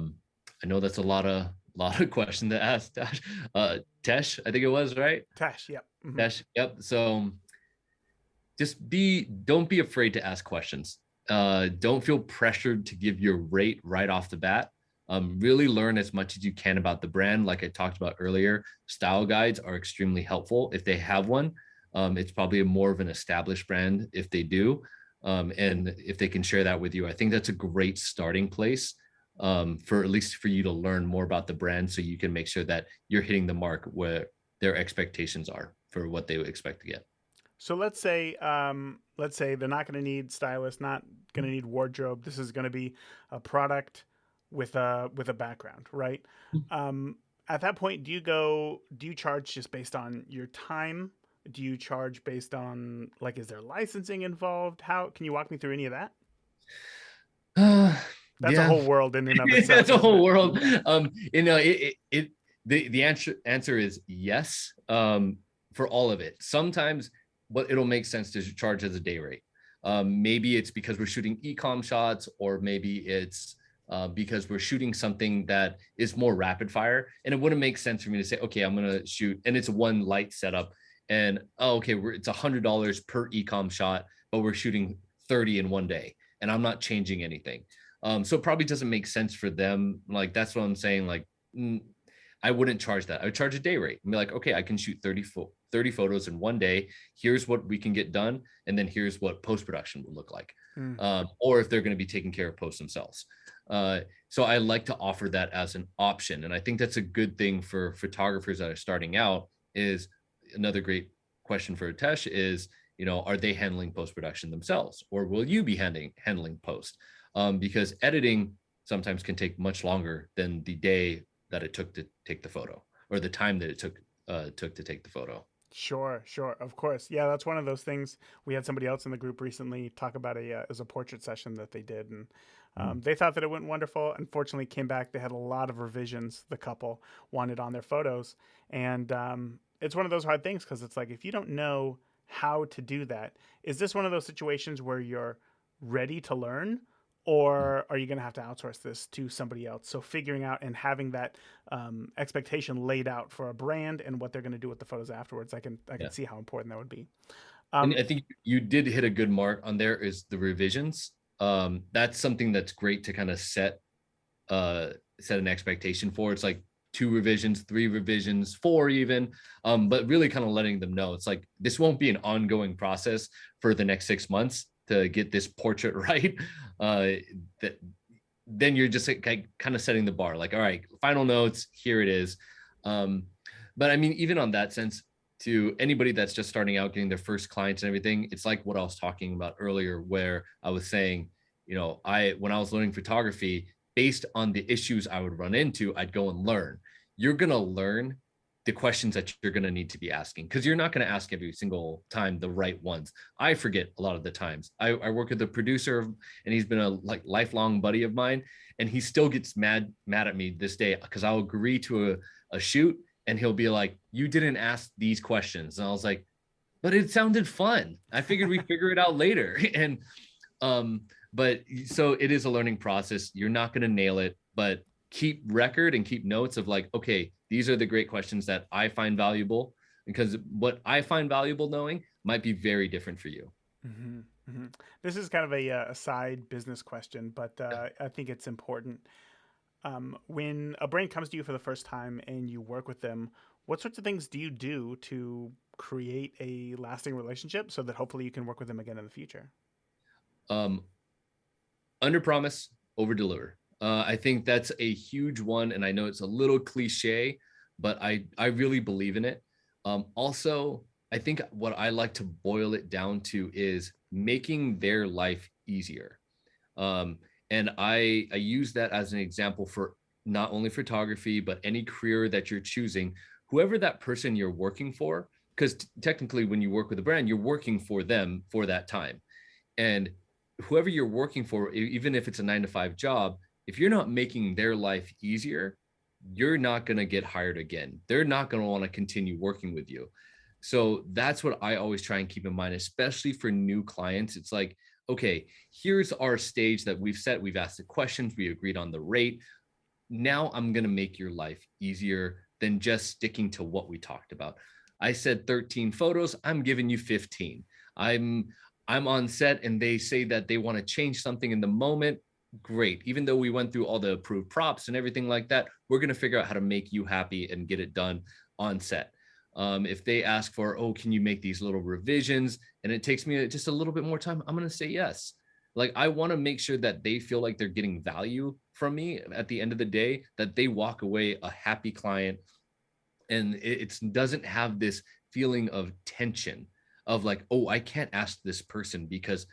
know that's a lot of question to ask, Tash. Tesh, I think it was, right? Tash, yep. Mm-hmm. Tesh, yep. So don't be afraid to ask questions. Don't feel pressured to give your rate right off the bat. Really learn as much as you can about the brand. Like I talked about earlier, style guides are extremely helpful if they have one. It's probably more of an established brand if they do. And if they can share that with you, I think that's a great starting place, for at least for you to learn more about the brand, so you can make sure that you're hitting the mark where their expectations are for what they would expect to get. So let's say they're not going to need stylist, not going to need wardrobe. This is going to be a product with a background, right? Um, at that point, do you charge just based on your time? Do you charge based on, like, is there licensing involved? How can you walk me through any of that? That's a Yeah. whole world in and of That's itself, a isn't whole it? world. Yeah. The answer is yes, for all of it. Sometimes but it'll make sense to charge as a day rate. Maybe it's because we're shooting ecom shots, or maybe it's because we're shooting something that is more rapid fire, and it wouldn't make sense for me to say, okay, I'm gonna shoot, and it's one light setup, and oh, okay, it's $100 per ecom shot, but we're shooting 30 in one day, and I'm not changing anything. So it probably doesn't make sense for them. Like, that's what I'm saying. Like, I wouldn't charge that. I would charge a day rate and be like, okay, I can shoot 30 photos in one day. Here's what we can get done. And then here's what post-production would look like. Mm. Or if they're going to be taking care of post themselves. So I like to offer that as an option. And I think that's a good thing for photographers that are starting out. Is another great question for Atesh is, are they handling post-production themselves, or will you be handling post? Because editing sometimes can take much longer than the day that it took to take the photo, or the time that it took to take the photo. Sure, sure, of course. Yeah, that's one of those things. We had somebody else in the group recently talk about it was a portrait session that they did, and Mm. they thought that it went wonderful. Unfortunately, came back. They had a lot of revisions the couple wanted on their photos, and it's one of those hard things because it's like if you don't know how to do that, is this one of those situations where you're ready to learn? Or are you going to have to outsource this to somebody else? So figuring out and having that expectation laid out for a brand and what they're going to do with the photos afterwards, I can Yeah. see how important that would be. And Um, I think you did hit a good mark on there, is the revisions. That's something that's great to kind of set an expectation for. It's like 2 revisions, 3 revisions, 4 even, but really kind of letting them know it's like this won't be an ongoing process for the next 6 months to get this portrait right. That then you're just like, kind of setting the bar, like, all right, final notes, here it is. um but I mean, even on that sense, to anybody that's just starting out, getting their first clients and everything, it's like what I was talking about earlier, where I was saying, when I was learning photography, based on the issues I would run into, I'd go and learn. You're going to learn the questions that you're going to need to be asking, because you're not going to ask every single time the right ones. I forget a lot of the times. I work with a producer, and he's been a lifelong buddy of mine, and he still gets mad at me this day because I'll agree to a shoot, and he'll be like, you didn't ask these questions. And I was like, but it sounded fun. I figured we figure it out later. And but so it is a learning process. You're not going to nail it, but keep record and keep notes of like, okay, these are the great questions that I find valuable, because what I find valuable knowing might be very different for you. mhm, mhm. This is kind of a side business question, but I think it's important. When a brand comes to you for the first time and you work with them, what sorts of things do you do to create a lasting relationship so that hopefully you can work with them again in the future? Um, Under promise, over deliver. I think that's a huge one, and I know it's a little cliche, but I really believe in it. Also, I think what I like to boil it down to is making their life easier. Um, and I use that as an example for not only photography, but any career that you're choosing, whoever that person you're working for, because technically when you work with a brand, you're working for them for that time. And whoever you're working for, even if it's a 9 to 5 job, if you're not making their life easier, you're not going to get hired again. They're not going to want to continue working with you. So that's what I always try and keep in mind, especially for new clients. It's like, okay, here's our stage that we've set. We've asked the questions, we agreed on the rate. Now I'm going to make your life easier than just sticking to what we talked about. I said 13 photos, I'm giving you 15. I'm on set and they say that they want to change something in the moment. Great. Even though we went through all the approved props and everything like that, we're going to figure out how to make you happy and get it done on set. If they ask for, oh, can you make these little revisions, and it takes me just a little bit more time, I'm going to say yes. Like, I want to make sure that they feel like they're getting value from me at the end of the day, that they walk away a happy client, and it doesn't have this feeling of tension of like, oh, I can't ask this person because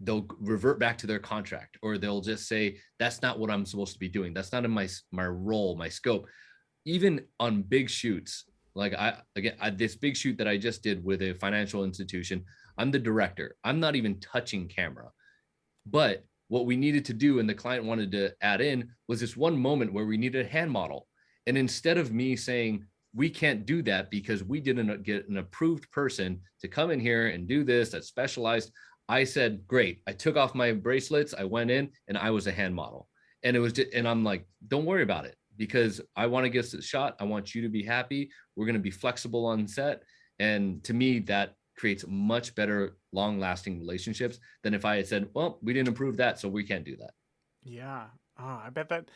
they'll revert back to their contract, or they'll just say, that's not what I'm supposed to be doing. That's not in my role, my scope. Even on big shoots, like this big shoot that I just did with a financial institution, I'm the director. I'm not even touching camera. But what we needed to do, and the client wanted to add in, was this one moment where we needed a hand model. And instead of me saying, we can't do that because we didn't get an approved person to come in here and do this that's specialized, I said, great. I took off my bracelets. I went in and I was a hand model. And it was just, and I'm like, don't worry about it, because I want to get the shot. I want you to be happy. We're going to be flexible on set. And to me, that creates much better long lasting relationships than if I had said, well, we didn't approve that, so we can't do that. Yeah. Oh, I bet that,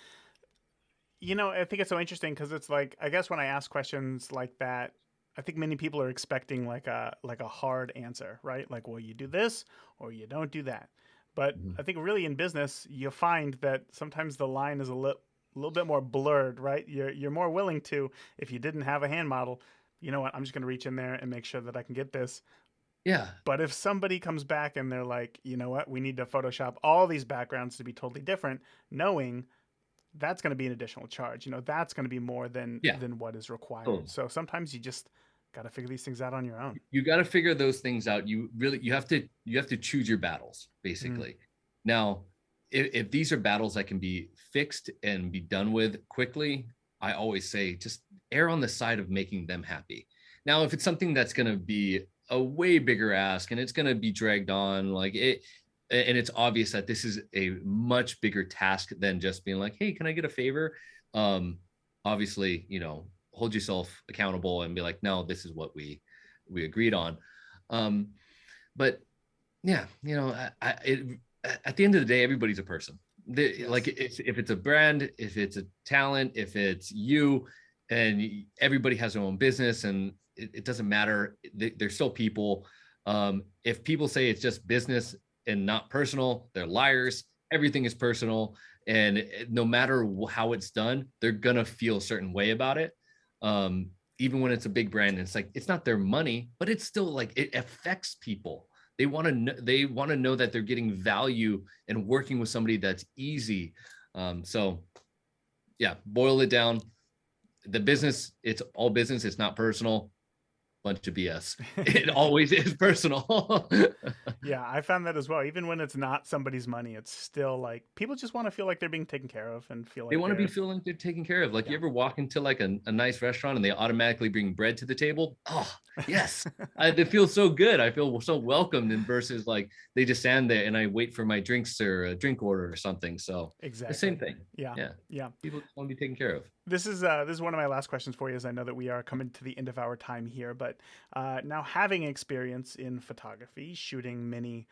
I think it's so interesting because it's like, I guess when I ask questions like that, I think many people are expecting like a hard answer, right? Like, well, you do this or you don't do that. But Mhm. I think really in business, you find that sometimes the line is a little bit more blurred, right? You're more willing to, if you didn't have a hand model, you know what, I'm just going to reach in there and make sure that I can get this. Yeah. But if somebody comes back and they're like, you know what, we need to Photoshop all these backgrounds to be totally different, knowing that's going to be an additional charge. That's going to be more than Yeah. what is required. Totally. So sometimes you just got to figure these things out on your own. You got to figure those things out. You have to choose your battles, Mm, basically. Now, if these are battles that can be fixed and be done with quickly, I always say just err on the side of making them happy. Now, if it's something that's going to be a way bigger ask and it's going to be dragged on, like it, and it's obvious that this is a much bigger task than just being like, hey, can I get a favor? Um, Obviously, hold yourself accountable and be like, no, this is what we agreed on. Um, but yeah, at the end of the day, everybody's a person. Like yes. if it's a brand, if it's a talent, if it's you, and everybody has their own business, and it doesn't matter. They're still people. If people say it's just business and not personal, they're liars. Everything is personal, and no matter how it's done, they're gonna feel a certain way about it. Even when it's a big brand, and it's like it's not their money, but it's still like it affects people. They want to know that they're getting value and working with somebody that's easy. So yeah, boil it down. The business, it's all business. It's not personal. Bunch of BS. It always is personal. Yeah, I found that as well. Even when it's not somebody's money, it's still like people just want to feel like they're being taken care of and feel They like want to be they're, feeling like they're taken care of. Like you yeah. ever walk into like a nice restaurant and they automatically bring bread to the table? Oh, yes. It feels so good. I feel so welcomed, and versus like they just stand there and I wait for my drinks or a drink order or something. So the same Exactly. thing. Yeah. Yeah. Yeah. People just want to be taken care of. This is one of my last questions for you, as I know that we are coming to the end of our time here. But now, having experience in photography, shooting many,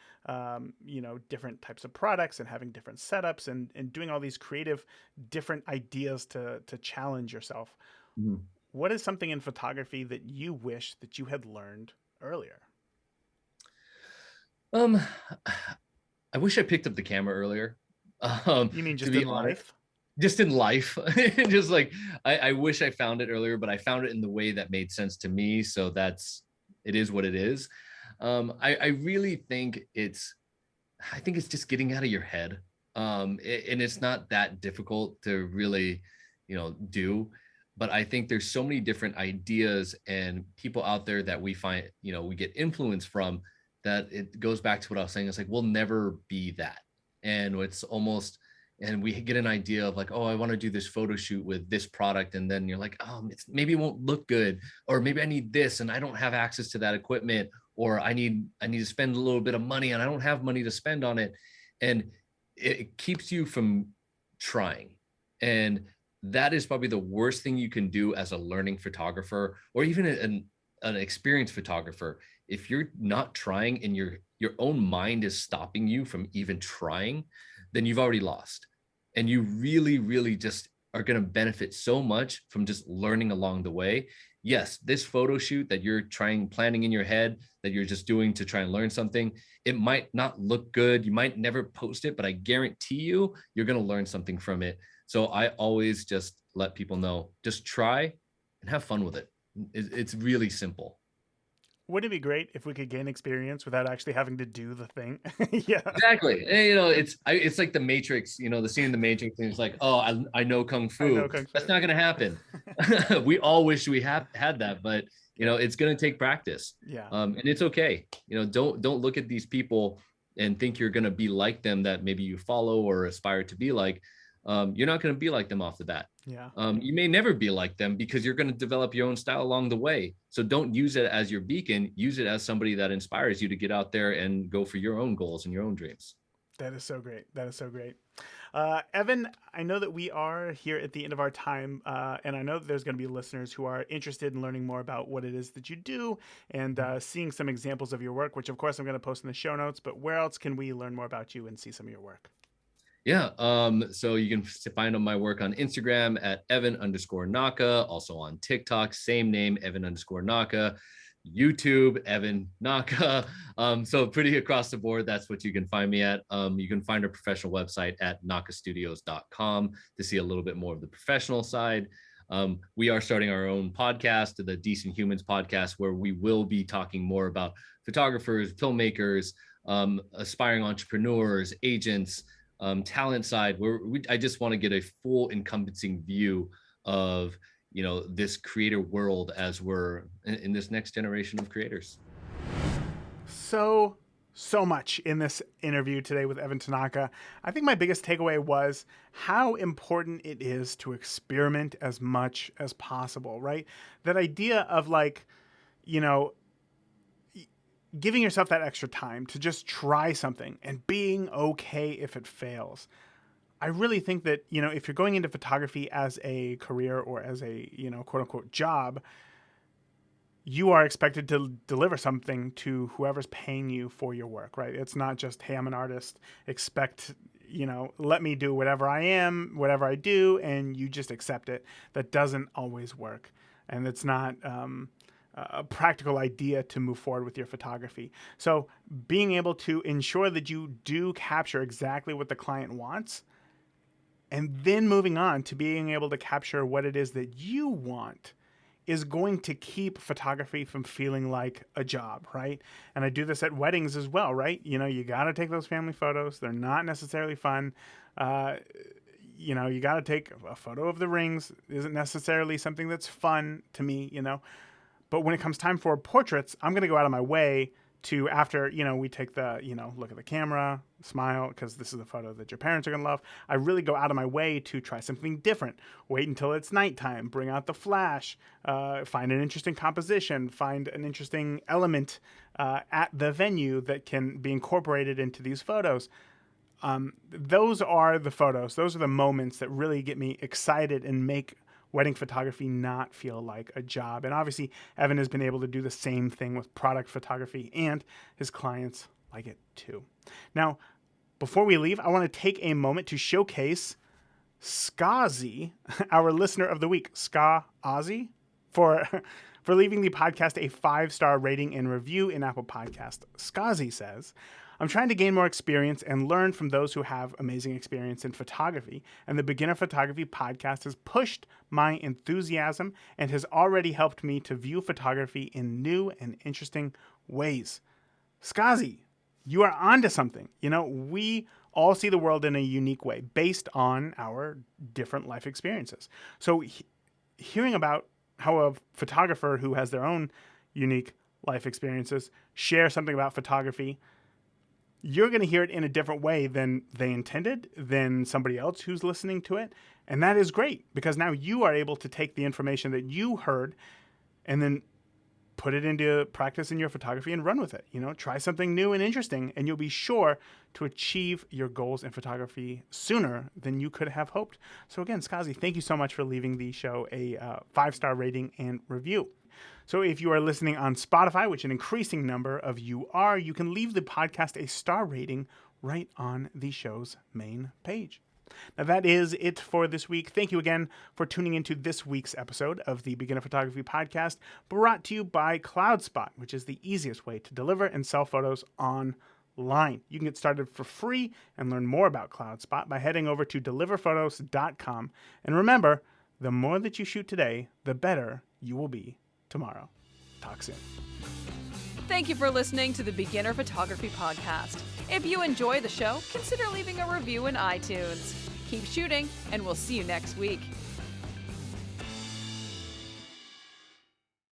different types of products, and having different setups, and doing all these creative, different ideas to challenge yourself, Mhm. what is something in photography that you wish that you had learned earlier? Um, I wish I picked up the camera earlier. You mean To just be in honest, life? just in life, just like I wish I found it earlier, but I found it in the way that made sense to me. So it is what it is. I really think I think it's just getting out of your head. And it's not that difficult to really, do. But I think there's so many different ideas and people out there that we find, we get influence from, that it goes back to what I was saying. It's like we'll never be that. And it's almost, and we get an idea of like, oh, I want to do this photo shoot with this product. And then you're like, oh, maybe it won't look good, or maybe I need this and I don't have access to that equipment, or I need to spend a little bit of money and I don't have money to spend on it. And it keeps you from trying. And that is probably the worst thing you can do as a learning photographer, or even an experienced photographer. If you're not trying and your own mind is stopping you from even trying, then you've already lost. And you really, really just are going to benefit so much from just learning along the way. Yes, this photo shoot that you're planning in your head, that you're just doing to try and learn something, it might not look good. You might never post it, but I guarantee you're going to learn something from it. So I always just let people know, just try and have fun with it. It's really simple. Wouldn't it be great if we could gain experience without actually having to do the thing? Yeah. Exactly. And, it's like the Matrix, the scene in the Matrix, and it's like, oh, I know Kung I know Fu. Kung Fu. That's not going to happen. We all wish we had that, but Yeah. it's going to take practice. Yeah. And it's okay. Don't look at these people and think you're going to be like them that maybe you follow or aspire to be like. You're not going to be like them off the bat. Yeah. You may never be like them because you're going to develop your own style along the way. So don't use it as your beacon. Use it as somebody that inspires you to get out there and go for your own goals and your own dreams. That is so great. That is so great. Evan, I know that we are here at the end of our time, and I know that there's going to be listeners who are interested in learning more about what it is that you do and seeing some examples of your work, which of course I'm going to post in the show notes. But where else can we learn more about you and see some of your work? Yeah. So you can find my work on Instagram at Evan_Naka, also on TikTok, same name, Evan_Naka, YouTube, Evan Naka. So pretty across the board, that's what you can find me at. You can find our professional website at nakastudios.com to see a little bit more of the professional side. We are starting our own podcast, the Decent Humans podcast, where we will be talking more about photographers, filmmakers, aspiring entrepreneurs, agents, talent side, where I just want to get a full encompassing view of this creator world as we're in this next generation of creators. So much in this interview today with Evan Tanaka. I think my biggest takeaway was how important it is to experiment as much as possible, right? That idea of giving yourself that extra time to just try something and being okay if it fails. I really think that, if you're going into photography as a career or as a, quote unquote job, you are expected to deliver something to whoever's paying you for your work, right? It's not just, hey, I'm an artist, expect, let me do whatever I am, whatever I do, and you just accept it. That doesn't always work. And it's not a practical idea to move forward with your photography. So being able to ensure that you do capture exactly what the client wants, and then moving on to being able to capture what it is that you want, is going to keep photography from feeling like a job, right? And I do this at weddings as well, right? You got to take those family photos. They're not necessarily fun. You got to take a photo of the rings. Isn't necessarily something that's fun to me, But when it comes time for portraits, I'm going to go out of my way to, after, we take the, look at the camera, smile, because this is a photo that your parents are going to love. I really go out of my way to try something different. Wait until it's nighttime, bring out the flash, find an interesting composition, find an interesting element at the venue that can be incorporated into these photos. Those are the photos. Those are the moments that really get me excited and make wedding photography not feel like a job. And obviously, Evan has been able to do the same thing with product photography, and his clients like it too. Now, before we leave, I want to take a moment to showcase Skazi, our listener of the week, Ska Ozzy, for leaving the podcast a 5-star rating and review in Apple Podcast. Skazi says, I'm trying to gain more experience and learn from those who have amazing experience in photography, and the Beginner Photography podcast has pushed my enthusiasm and has already helped me to view photography in new and interesting ways. Skazi, you are onto something. We all see the world in a unique way based on our different life experiences. So hearing about how a photographer who has their own unique life experiences share something about photography, you're going to hear it in a different way than they intended, than somebody else who's listening to it. And that is great, because now you are able to take the information that you heard and then put it into practice in your photography and run with it. Try something new and interesting, and you'll be sure to achieve your goals in photography sooner than you could have hoped. So again, Skazi, thank you so much for leaving the show a 5-star rating and review. So if you are listening on Spotify, which an increasing number of you are, you can leave the podcast a star rating right on the show's main page. Now that is it for this week. Thank you again for tuning into this week's episode of the Beginner Photography Podcast, brought to you by CloudSpot, which is the easiest way to deliver and sell photos online. You can get started for free and learn more about CloudSpot by heading over to deliverphotos.com. And remember, the more that you shoot today, the better you will be tomorrow. Talk soon. Thank you for listening to the Beginner Photography Podcast. If you enjoy the show, consider leaving a review in iTunes. Keep shooting, and we'll see you next week.